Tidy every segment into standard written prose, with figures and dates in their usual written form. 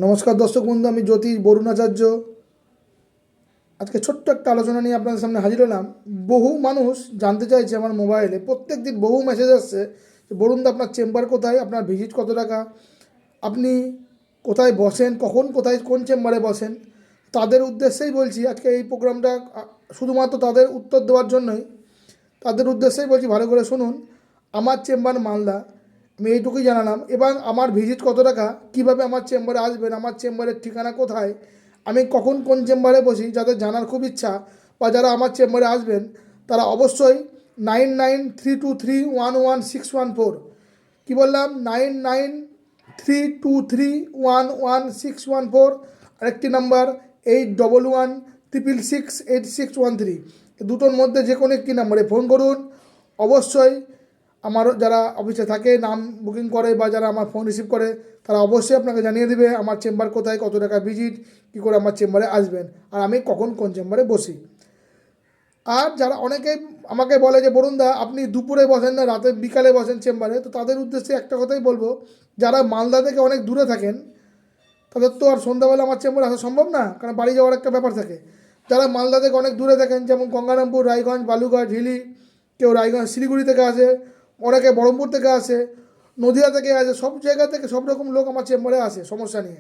নমস্কার দর্শক বন্ধু, আমি জ্যোতিষ বরুণ আচার্য। আজকে ছোট্ট একটা আলোচনা নিয়ে আপনাদের সামনে হাজির হলাম। বহু মানুষ জানতে চাইছে আমার মোবাইলে, প্রত্যেক দিন বহু মেসেজ আসছে যে বরুণদা আপনার চেম্বার কোথায়, আপনার ভিজিট কত টাকা, আপনি কোথায় বসেন, কখন কোথায় কোন চেম্বারে বসেন। তাদের উদ্দেশ্যেই বলছি আজকে এই প্রোগ্রামটা, শুধুমাত্র তাদের উত্তর দেওয়ার জন্যই। তাদের উদ্দেশ্যেই বলছি, ভালো করে শুনুন। আমার চেম্বার মালদা, আমি এইটুকুই জানালাম। এবং আমার ভিজিট কত টাকা, কীভাবে আমার চেম্বারে আসবেন, আমার চেম্বারের ঠিকানা কোথায়, আমি কখন কোন চেম্বারে বসি, যাদের জানার খুব ইচ্ছা বা যারা আমার চেম্বারে আসবেন তারা অবশ্যই 9932311614, কী বললাম, 9932311614, আরেকটি নাম্বার 8116668613। দুটোর মধ্যে যে কোনো একটি নাম্বারে ফোন করুন। অবশ্যই আমার যারা অফিসে থাকে, নাম বুকিং করে বা যারা আমার ফোন রিসিভ করে, তারা অবশ্যই আপনাকে জানিয়ে দেবে আমার চেম্বার কোথায়, কত টাকা ভিজিট, কী করে আমার চেম্বারে আসবেন, আর আমি কখন কোন চেম্বারে বসি। আর যারা অনেকেই আমাকে বলে যে বরুণদা আপনি দুপুরে বসেন না, রাতে বিকালে বসেন চেম্বারে, তো তাদের উদ্দেশ্যে একটা কথাই বলবো, যারা মালদা থেকে অনেক দূরে থাকেন তাদের তো আর সন্ধ্যাবেলা আমার চেম্বারে আসা সম্ভব না, কারণ বাড়ি যাওয়ার একটা ব্যাপার থাকে। যারা মালদা থেকে অনেক দূরে থাকেন, যেমন গঙ্গারামপুর, রায়গঞ্জ, বালুঘাট, হিলি, কেউ রায়গঞ্জ শিলিগুড়ি থেকে আসে, অনেকে বহরমপুর থেকে আসে, নদিয়া থেকে আসে, সব জায়গা থেকে সব রকম লোক আমার চেম্বারে আসে সমস্যা নিয়ে।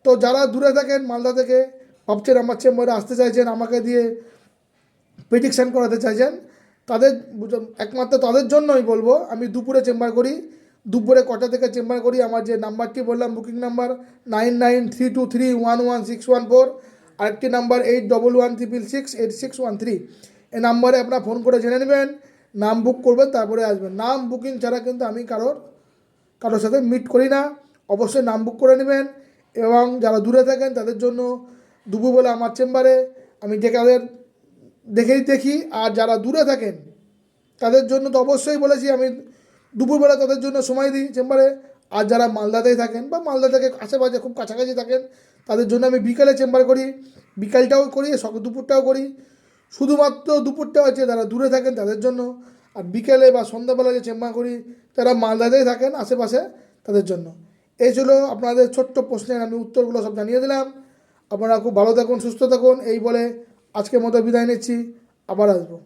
তো যারা দূরে থাকেন মালদা থেকে, ভাবছেন আমার চেম্বারে আসতে চাইছেন, আমাকে দিয়ে প্রেডিকশান করাতে চাইছেন, তাদের একমাত্র তাদের জন্যই বলবো আমি দুপুরে চেম্বার করি। দুপুরে কটা থেকে চেম্বার করি, আমার যে নাম্বারটি বললাম বুকিং নাম্বার 9932311614, আরেকটি নাম্বার 8116668613, এই নাম্বারে আপনারা ফোন করে জেনে নেবেন, নাম বুক করবেন, তারপরে আসবেন। নাম বুকিং ছাড়া কিন্তু আমি কারোর সাথে মিট করি না। অবশ্যই নাম বুক করে নেবেন। এবং যারা দূরে থাকেন তাদের জন্য দুপুরবেলা আমার চেম্বারে আমি তাদের দেখি। আর যারা দূরে থাকেন তাদের জন্য তো অবশ্যই বলেছি আমি দুপুরবেলা তাদের জন্য সময় দিই চেম্বারে। আর যারা মালদাতেই থাকেন বা মালদা থেকে আশেপাশে খুব কাছাকাছি থাকেন, তাদের জন্য আমি বিকালে চেম্বার করি, বিকালটাও করি, দুপুরটাও করি। শুধুমাত্র দুপুরটা হচ্ছে যারা দূরে থাকেন তাদের জন্য, আর বিকেলে বা সন্ধ্যাবেলা যে চেম্বার করি যারা মালদাতেই থাকেন আশেপাশে তাদের জন্য। এই ছিল আপনাদের ছোট্ট প্রশ্নের আমি উত্তরগুলো সব জানিয়ে দিলাম। আপনারা খুব ভালো থাকুন, সুস্থ থাকুন, এই বলে আজকের মতো বিদায় নিচ্ছি। আবার আসবো।